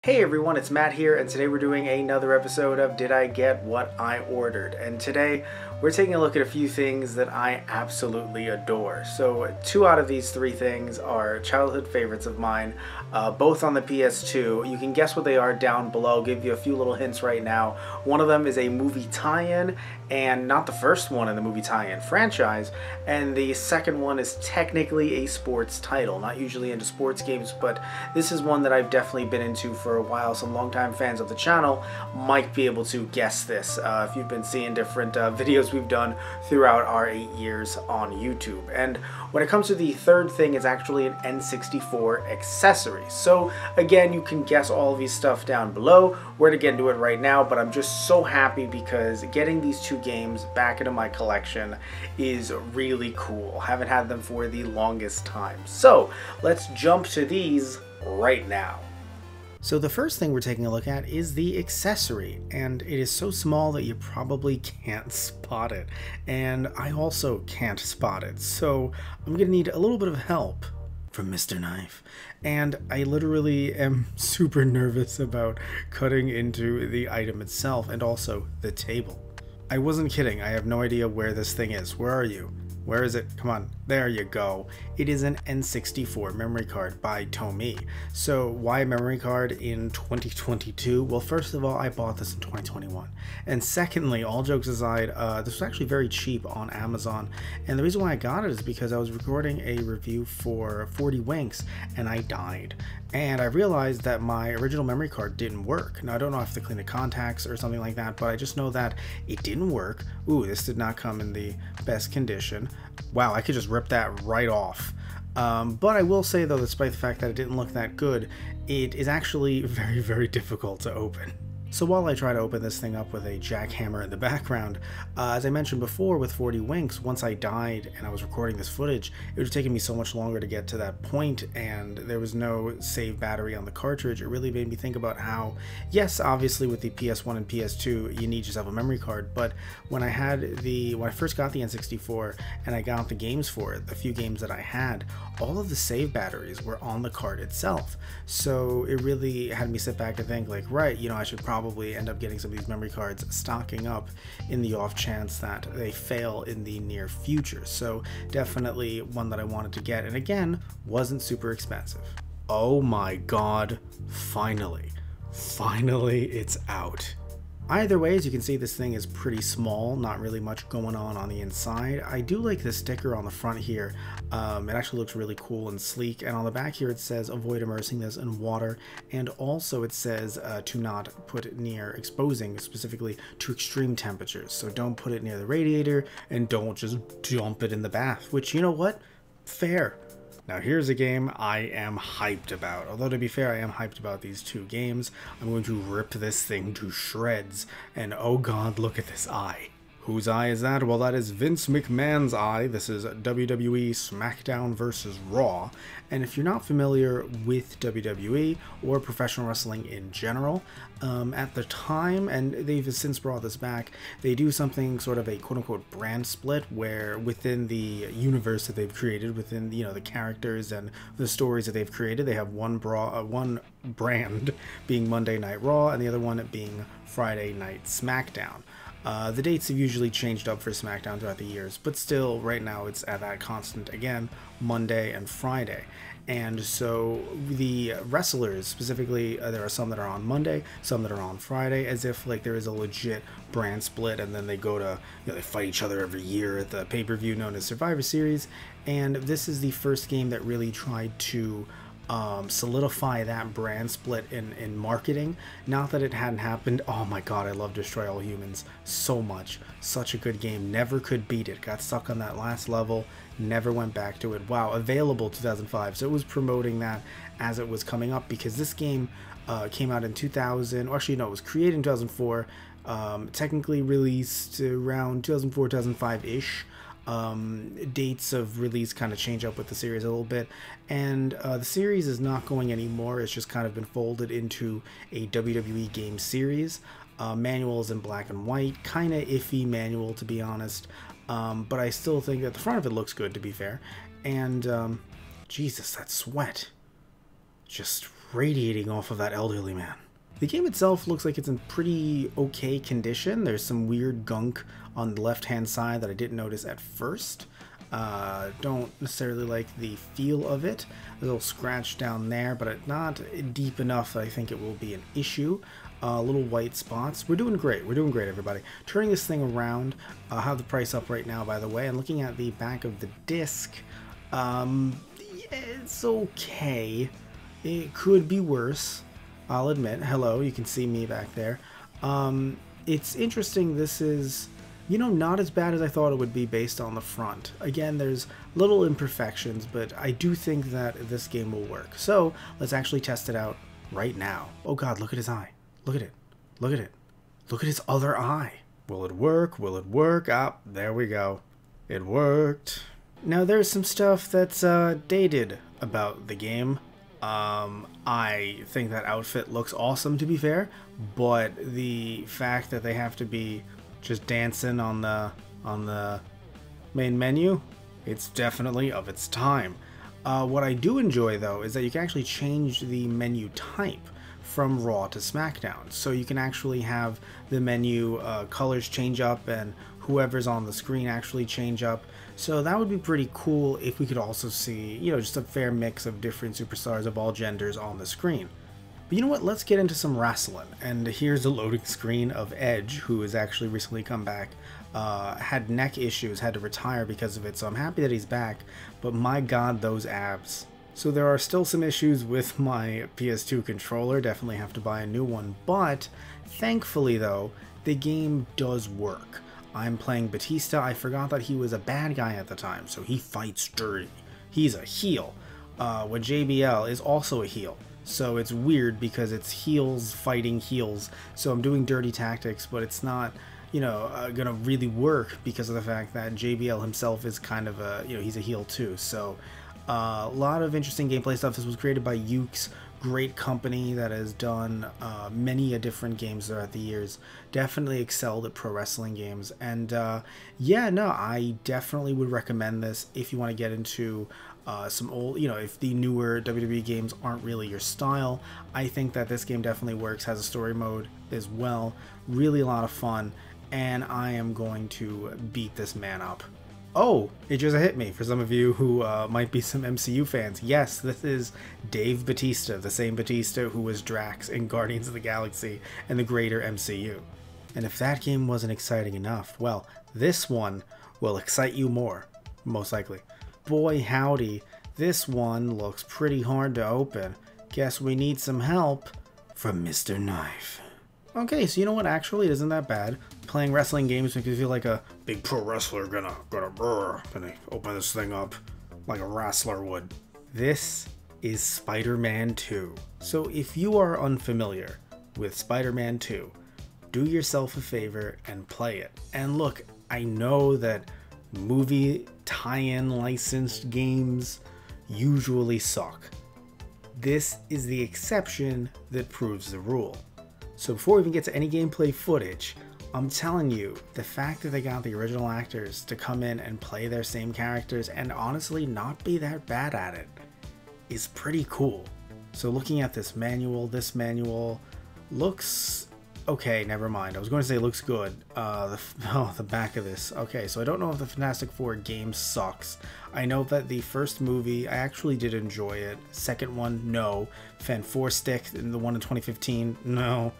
Hey everyone, it's Matt here, and today we're doing another episode of Did I Get What I Ordered? And today we're taking a look at a few things that I absolutely adore. So two out of these three things are childhood favorites of mine, both on the PS2. You can guess what they are down below. I'll give you a few little hints right now. One of them is a movie tie-in, and not the first one in the movie tie-in franchise, and the second one is technically a sports title. Not usually into sports games, but this is one that I've definitely been into for a while. Some longtime fans of the channel might be able to guess this if you've been seeing different videos we've done throughout our 8 years on YouTube. And when it comes to the third thing, it's actually an N64 accessory. So again, you can guess all of these stuff down below. We're to get into it right now, but I'm just so happy because getting these two games back into my collection is really cool. Haven't had them for the longest time. So let's jump to these right now. So the first thing we're taking a look at is the accessory, and it is so small that you probably can't spot it, and I also can't spot it, so I'm gonna need a little bit of help from Mr. Knife. And I literally am super nervous about cutting into the item itself and also the table. I wasn't kidding, I have no idea where this thing is. Where are you? Where is it? Come on, there you go. It is an N64 memory card by Tomy. So why a memory card in 2022? Well, first of all, I bought this in 2021. And secondly, all jokes aside, this was actually very cheap on Amazon. And the reason why I got it is because I was recording a review for 40 Winks and I died. And I realized that my original memory card didn't work. Now, I don't know if I have to clean the contacts or something like that, but I just know that it didn't work. Ooh, this did not come in the best condition. Wow, I could just rip that right off. But I will say, though, despite the fact that it didn't look that good, it is actually very, very difficult to open. So while I try to open this thing up with a jackhammer in the background, as I mentioned before with 40 Winks, once I died and I was recording this footage, it was taking me so much longer to get to that point, and there was no save battery on the cartridge. It really made me think about how, yes, obviously with the PS1 and PS2, you need to have a memory card, but when I first got the N64 and I got the games for it, the few games that I had, all of the save batteries were on the card itself. So it really had me sit back and think, like, right, you know, I should probably end up getting some of these memory cards stocking up in the off chance that they fail in the near future. So definitely one that I wanted to get, and again, wasn't super expensive. Oh my god, finally it's out. Either way, as you can see, this thing is pretty small, not really much going on the inside. I do like the sticker on the front here. It actually looks really cool and sleek, and on the back here it says avoid immersing this in water, and also it says to not put it near exposing, specifically to extreme temperatures. So don't put it near the radiator, and don't just dump it in the bath, which, you know what? Fair. Now here's a game I am hyped about. Although, to be fair, I am hyped about these two games. I'm going to rip this thing to shreds. And oh god, look at this eye. Whose eye is that? Well, that is Vince McMahon's eye. This is WWE SmackDown vs. Raw. And if you're not familiar with WWE or professional wrestling in general, at the time, and they've since brought this back, they do something sort of a quote-unquote brand split, where within the universe that they've created, within, you know, the characters and the stories that they've created, they have one brand being Monday Night Raw and the other one being Friday Night SmackDown. The dates have usually changed up for SmackDown throughout the years, but still, right now, it's at that constant, again, Monday and Friday. And so the wrestlers, specifically, there are some that are on Monday, some that are on Friday, as if like there is a legit brand split, and then they go to, you know, they fight each other every year at the pay-per-view known as Survivor Series. And this is the first game that really tried to solidify that brand split in marketing. Not that it hadn't happened. Oh my god, I love Destroy All Humans so much. Such a good game. Never could beat it. Got stuck on that last level. Never went back to it. Wow, available 2005. So it was promoting that as it was coming up, because this game came out in 2000. Or actually, no, it was created in 2004. Technically released around 2004, 2005-ish. Dates of release kind of change up with the series a little bit, and the series is not going anymore. It's just kind of been folded into a WWE game series. Manual is in black and white, kind of iffy manual, to be honest, but I still think that the front of it looks good, to be fair. And Jesus, that sweat just radiating off of that elderly man. The game itself looks like it's in pretty okay condition. There's some weird gunk on the left-hand side that I didn't notice at first. Don't necessarily like the feel of it. A little scratch down there, but not deep enough that I think it will be an issue. Little white spots. We're doing great. We're doing great, everybody. Turning this thing around. I'll have the price up right now, by the way. And looking at the back of the disc, it's okay. It could be worse. I'll admit. Hello, you can see me back there. It's interesting. This is, you know, not as bad as I thought it would be based on the front. Again, there's little imperfections, but I do think that this game will work. So let's actually test it out right now. Oh God, look at his eye. Look at it. Look at it. Look at his other eye. Will it work? Will it work? Ah, there we go. It worked. Now there's some stuff that's dated about the game. I think that outfit looks awesome, to be fair, but the fact that they have to be just dancing on the main menu, it's definitely of its time. What I do enjoy though is that you can actually change the menu type from Raw to SmackDown, so you can actually have the menu colors change up and whoever's on the screen actually change up. So that would be pretty cool if we could also see, you know, just a fair mix of different superstars of all genders on the screen. But you know what, let's get into some wrestling. And here's a loading screen of Edge, who has actually recently come back. Had neck issues, had to retire because of it, so I'm happy that he's back, but my God, those abs. So there are still some issues with my PS2 controller, definitely have to buy a new one, but thankfully though, the game does work. I'm playing Batista. I forgot that he was a bad guy at the time, so he fights dirty. He's a heel. When JBL is also a heel. So it's weird because it's heels fighting heels. So I'm doing dirty tactics, but it's not, you know, gonna really work because of the fact that JBL himself is kind of a, you know, he's a heel too. So a lot of interesting gameplay stuff. This was created by Yuke's, great company that has done many different games throughout the years. Definitely excelled at pro wrestling games, and yeah, no, I definitely would recommend this if you want to get into some old, you know, if the newer WWE games aren't really your style. I think that this game definitely works, has a story mode as well, really a lot of fun, and I am going to beat this man up. Oh, it just hit me for some of you who might be some MCU fans. Yes, this is Dave Bautista, the same Bautista who was Drax in Guardians of the Galaxy and the greater MCU. And if that game wasn't exciting enough, well, this one will excite you more, most likely. Boy howdy, this one looks pretty hard to open. Guess we need some help from Mr. Knife. Okay, so you know what, actually it isn't that bad. Playing wrestling games makes me feel like a big pro wrestler gonna open this thing up like a wrestler would. This is Spider-Man 2. So if you are unfamiliar with Spider-Man 2, do yourself a favor and play it. And look, I know that movie tie-in licensed games usually suck. This is the exception that proves the rule. So before we even get to any gameplay footage, I'm telling you, the fact that they got the original actors to come in and play their same characters and honestly not be that bad at it is pretty cool. So looking at this manual looks okay, never mind. I was going to say it looks good. The back of this. Okay, so I don't know if the Fantastic Four game sucks. I know that the first movie, I actually did enjoy it. Second one, no. Fan 4 stick, the one in 2015, no.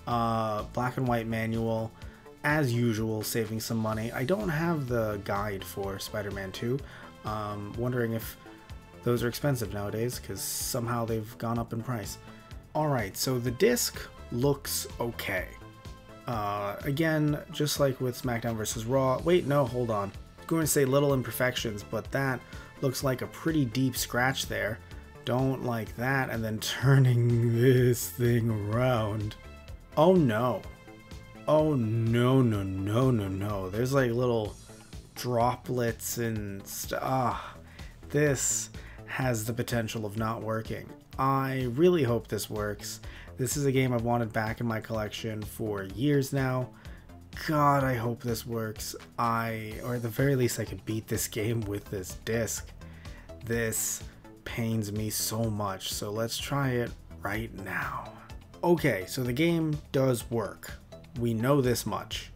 Black and white manual, as usual, saving some money. I don't have the guide for Spider-Man 2. Wondering if those are expensive nowadays, because somehow they've gone up in price. Alright, so the disc looks okay. Again, just like with SmackDown vs. Raw. Wait, no, hold on. I'm going to say little imperfections, but that looks like a pretty deep scratch there. Don't like that, and then turning this thing around. Oh no. Oh no, no, no, no, no. There's like little droplets and stuff. This has the potential of not working. I really hope this works. This is a game I've wanted back in my collection for years now. God, I hope this works. Or at the very least, I could beat this game with this disc. This pains me so much, so let's try it right now. Okay, so the game does work. We know this much.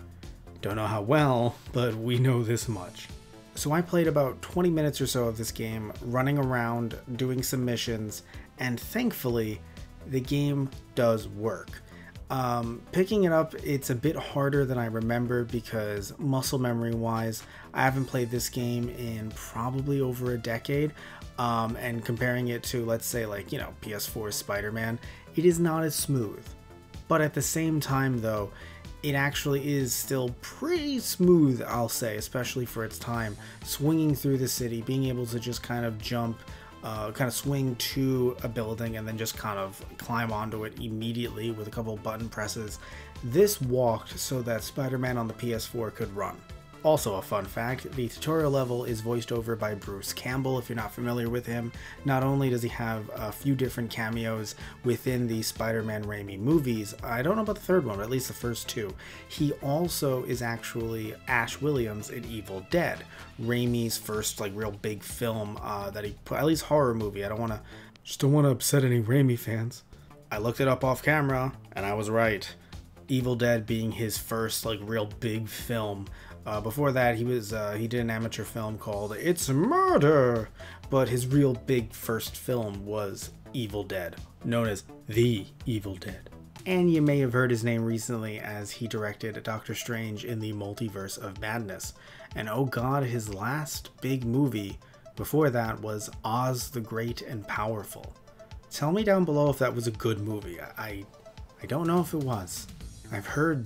Don't know how well, but we know this much. So I played about 20 minutes or so of this game, running around, doing some missions, and thankfully, the game does work. Picking it up, it's a bit harder than I remember because muscle memory wise, I haven't played this game in probably over a decade. And comparing it to, let's say, like, you know, PS4's Spider-Man, it is not as smooth. But at the same time though, it actually is still pretty smooth, I'll say, especially for its time. Swinging through the city, being able to just kind of jump, kind of swing to a building and then just kind of climb onto it immediately with a couple button presses. This walked so that Spider-Man on the PS4 could run. Also a fun fact, the tutorial level is voiced over by Bruce Campbell, if you're not familiar with him. Not only does he have a few different cameos within the Spider-Man Raimi movies, I don't know about the third one, but at least the first two, he also is actually Ash Williams in Evil Dead, Raimi's first like real big film that he put, at least horror movie. I don't want to upset any Raimi fans. I looked it up off camera and I was right. Evil Dead being his first like real big film. Before that, he did an amateur film called It's Murder, but his real big first film was Evil Dead, known as The Evil Dead. And you may have heard his name recently as he directed Doctor Strange in the Multiverse of Madness. And oh god, his last big movie before that was Oz the Great and Powerful. Tell me down below if that was a good movie. I don't know if it was. I've heard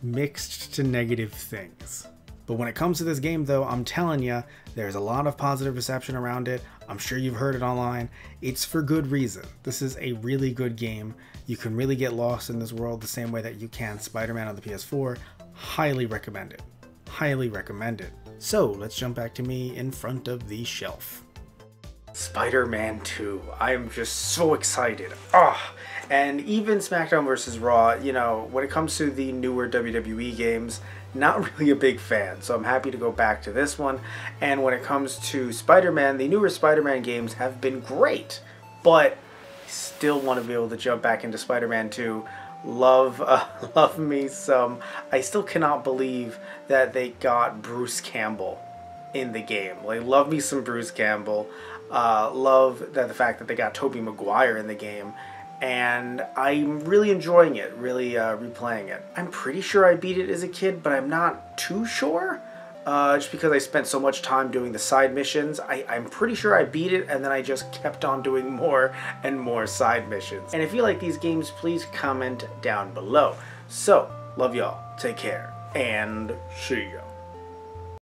mixed to negative things. But when it comes to this game though, I'm telling you, there's a lot of positive reception around it. I'm sure you've heard it online. It's for good reason. This is a really good game. You can really get lost in this world the same way that you can Spider-Man on the PS4. Highly recommend it. Highly recommend it. So let's jump back to me in front of the shelf. Spider-Man 2. I am just so excited. And even SmackDown vs. Raw, you know, when it comes to the newer WWE games, not really a big fan. So I'm happy to go back to this one. And when it comes to Spider-Man, the newer Spider-Man games have been great. But I still want to be able to jump back into Spider-Man 2. Love me some. I still cannot believe that they got Bruce Campbell in the game. Like, love me some Bruce Campbell. Love that the fact that they got Tobey Maguire in the game. And I'm really enjoying it, really replaying it. I'm pretty sure I beat it as a kid, but I'm not too sure. Just because I spent so much time doing the side missions. I'm pretty sure I beat it, and then I just kept on doing more and more side missions. And if you like these games, please comment down below. So, love y'all, take care, and see ya.